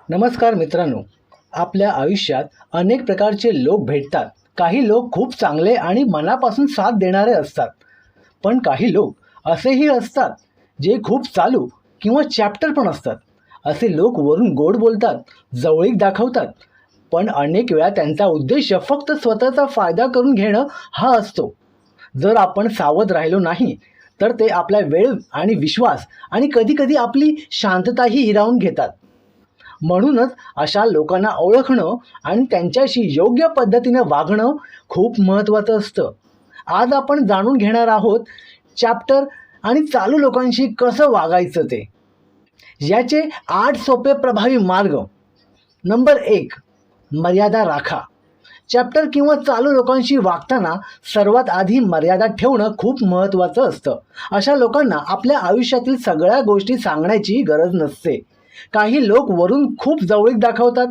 नमस्कार मित्रांनो, आपल्या आयुष्यात अनेक प्रकारचे लोक भेटतात. काही लोक खूप चांगले आणि मनापासून साथ देणारे असतात, पण काही लोक असेही असतात जे खूप चालू किंवा चॅप्टर पण असतात. असे लोक वरून गोड बोलतात, जवळीक दाखवतात, पण अनेक वेळा त्यांचा उद्देश फक्त स्वतःचा फायदा करून घेणं हा असतो. जर आपण सावध राहिलो नाही तर ते आपला वेळ आणि विश्वास आणि कधीकधी आपली शांतताही हिरावून घेतात. म्हणूनच अशा लोकांना ओळखणं आणि त्यांच्याशी योग्य पद्धतीने वागणं खूप महत्त्वाचं असतं. आज आपण जाणून घेणार आहोत चॅप्टर आणि चालू लोकांशी कसं वागायचं ते. याचे 8 सोपे प्रभावी मार्ग. नंबर 1, मर्यादा राखा. चॅप्टर किंवा चालू लोकांशी वागताना सर्वात आधी मर्यादा ठेवणं खूप महत्त्वाचं असतं. अशा लोकांना आपल्या आयुष्यातील सगळ्या गोष्टी सांगण्याची गरज नसते. काही लोक वरून खूप जवळीक दाखवतात,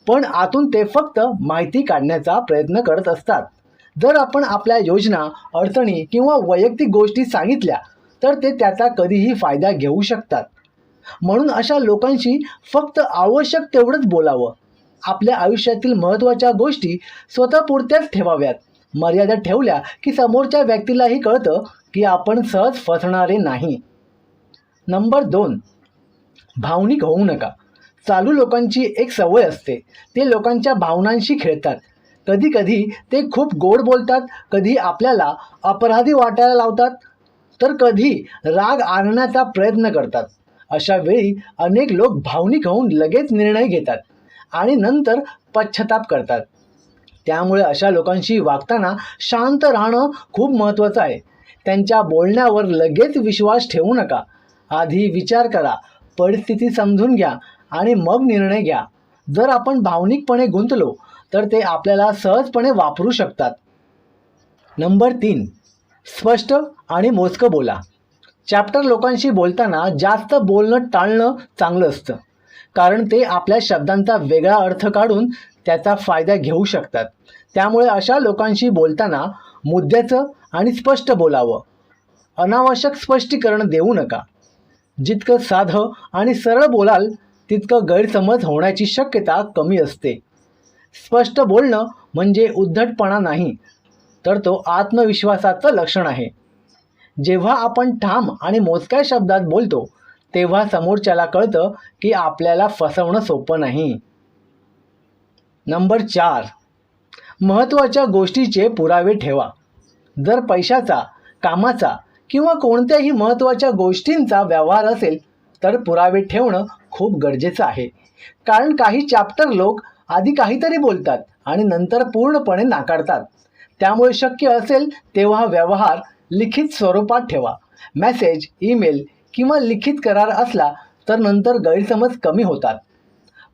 पण आतून ते फक्त माहिती काढण्याचा प्रयत्न करत असतात. जर आपण आपल्या योजना, अडचणी किंवा वैयक्तिक गोष्टी सांगितल्या तर ते त्याचा कधीही फायदा घेऊ शकतात. म्हणून अशा लोकांशी फक्त आवश्यक तेवढंच बोलावं. आपल्या आयुष्यातील महत्त्वाच्या गोष्टी स्वतःपुरत्याच ठेवाव्यात. मर्यादा ठेवल्या की समोरच्या व्यक्तीलाही कळतं की आपण सहज फसणारे नाही. नंबर 2, भावनिक होऊ नका. चालू लोकांची एक सवय असते, ते लोकांच्या भावनांशी खेळतात. कधी कधी ते खूप गोड बोलतात, कधी आपल्याला अपराधी वाटायला लावतात, तर कधी राग आणण्याचा प्रयत्न करतात. अशा वेळी अनेक लोक भावनिक होऊन लगेच निर्णय घेतात आणि नंतर पश्चाताप करतात. त्यामुळे अशा लोकांशी वागताना शांत राहणं खूप महत्त्वाचं आहे. त्यांच्या बोलण्यावर लगेच विश्वास ठेवू नका. आधी विचार करा, परिस्थिती समजून घ्या आणि मग निर्णय घ्या. जर आपण भावनिकपणे गुंतलो तर ते आपल्याला सहजपणे वापरू शकतात. नंबर 3, स्पष्ट आणि मोजकं बोला. चॅप्टर लोकांशी बोलताना जास्त बोलणं टाळणं चांगलं असतं, कारण ते आपल्या शब्दांचा वेगळा अर्थ काढून त्याचा फायदा घेऊ शकतात. त्यामुळे अशा लोकांशी बोलताना मुद्द्याचं आणि स्पष्ट बोलावं. अनावश्यक स्पष्टीकरण देऊ नका. जितकं साधं आणि सरळ बोलाल तितकं गैरसमज होण्याची शक्यता कमी असते. स्पष्ट बोलणं म्हणजे उद्धटपणा नाही, तर तो आत्मविश्वासाचं लक्षण आहे. जेव्हा आपण ठाम आणि मोजक्या शब्दात बोलतो तेव्हा समोरच्याला कळतं की आपल्याला फसवणं सोपं नाही. नंबर 4, महत्त्वाच्या गोष्टीचे पुरावे ठेवा. जर पैशाचा, कामाचा किंवा कोणत्याही महत्त्वाच्या गोष्टींचा व्यवहार असेल तर पुरावे ठेवणं खूप गरजेचं आहे. कारण काही चॅप्टर लोक आधी काहीतरी बोलतात आणि नंतर पूर्णपणे नाकारतात. त्यामुळे शक्य असेल तेव्हा व्यवहार लिखित स्वरूपात ठेवा. मेसेज, ईमेल किंवा लिखित करार असला तर नंतर गैरसमज कमी होतात.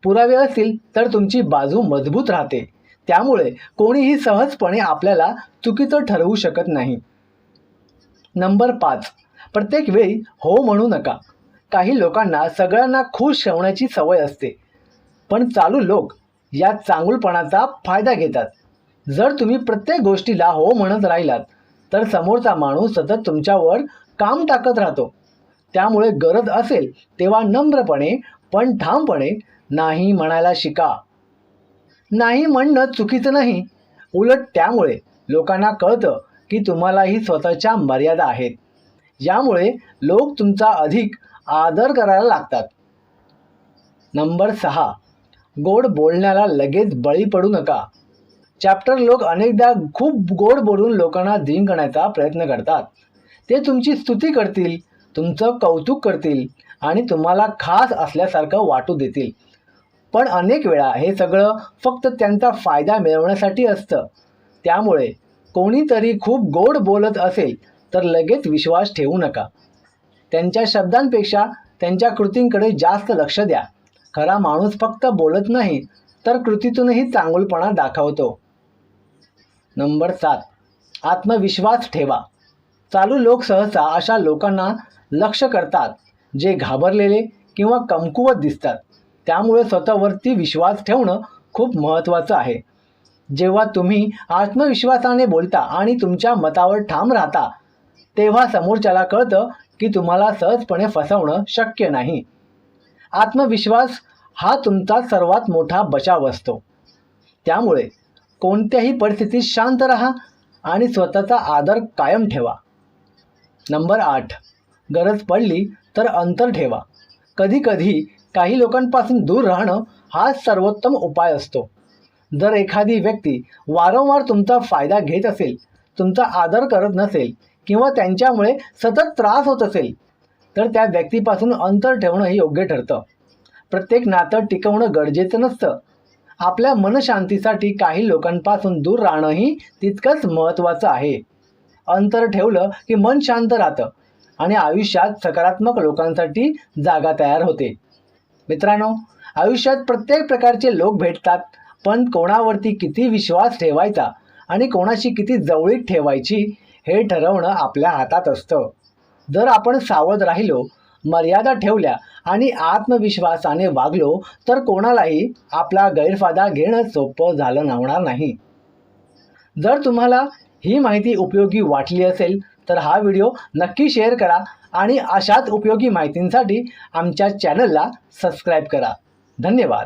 पुरावे असतील तर तुमची बाजू मजबूत राहते. त्यामुळे कोणीही सहजपणे आपल्याला चुकीचं ठरवू शकत नाही. नंबर 5, प्रत्येक वेळी हो म्हणू नका. काही लोकांना सगळ्यांना खुश ठेवण्याची सवय असते, पण चालू लोक या चांगुलपणाचा फायदा घेतात. जर तुम्ही प्रत्येक गोष्टीला हो म्हणत राहिलात तर समोरचा माणूस सतत तुमच्यावर काम टाकत राहतो. त्यामुळे गरज असेल तेव्हा नम्रपणे पण ठामपणे नाही म्हणायला शिका. नाही म्हणणं चुकीचं नाही, उलट त्यामुळे लोकांना कळतं की तुम्हालाही स्वतःच्या मर्यादा आहेत. यामुळे लोक तुमचा अधिक आदर करायला लागतात. नंबर 6, गोड बोलण्याला लगेच बळी पडू नका. चॅप्टर लोक अनेकदा खूप गोड बोलून लोकांना जिंकण्याचा प्रयत्न करतात. ते तुमची स्तुती करतील, तुमचं कौतुक करतील आणि तुम्हाला खास असल्यासारखं वाटू देतील. पण अनेक वेळा हे सगळं फक्त त्यांचा फायदा मिळवण्यासाठी असतं. त्यामुळे कोणीतरी खूप गोड बोलत असेल तर लगेच विश्वास ठेवू नका. त्यांच्या शब्दांपेक्षा त्यांच्या कृतींकडे जास्त लक्ष द्या. खरा माणूस फक्त बोलत नाही तर कृतीतूनही चांगुलपणा दाखवतो. नंबर 7, आत्मविश्वास ठेवा. चालू लोक सहसा अशा लोकांना लक्ष्य करतात जे घाबरलेले किंवा कमकुवत दिसतात. त्यामुळे स्वतःवरती विश्वास ठेवणं खूप महत्त्वाचं आहे. जेव्हा तुम्ही आत्मविश्वासाने बोलता आणि तुमच्या मतावर ठाम राहता तेव्हा समोरच्याला कळतं की तुम्हाला सहजपणे फसवणं शक्य नाही. आत्मविश्वास हा तुमचा सर्वात मोठा बचाव असतो. त्यामुळे कोणत्याही परिस्थितीत शांत राहा आणि स्वतःचा आदर कायम ठेवा. नंबर 8, गरज पडली तर अंतर ठेवा. कधीकधी काही लोकांपासून दूर राहणं हा सर्वोत्तम उपाय असतो. जर एखादी व्यक्ती वारंवार तुमचा फायदा घेत असेल, तुमचा आदर करत नसेल किंवा त्यांच्यामुळे सतत त्रास होत असेल, तर त्या व्यक्तीपासून अंतर ठेवणं हे योग्य ठरतं. प्रत्येक नातं टिकवणं गरजेचं नसतं. आपल्या मनशांतीसाठी काही लोकांपासून दूर राहणंही तितकंच महत्त्वाचं आहे. अंतर ठेवलं की मन शांत राहतं आणि आयुष्यात सकारात्मक लोकांसाठी जागा तयार होते. मित्रांनो, आयुष्यात प्रत्येक प्रकारचे लोक भेटतात, पण कोणावरती किती विश्वास ठेवायचा आणि कोणाशी किती जवळीक ठेवायची हे ठरवणं आपल्या हातात असतं. जर आपण सावध राहिलो, मर्यादा ठेवल्या आणि आत्मविश्वासाने वागलो तर कोणालाही आपला गैरफायदा घेणं सोपं झालं होणार नाही. जर तुम्हाला ही माहिती उपयोगी वाटली असेल तर हा व्हिडिओ नक्की शेअर करा आणि अशाच उपयोगी माहितींसाठी आमच्या चॅनलला सबस्क्राईब करा. धन्यवाद.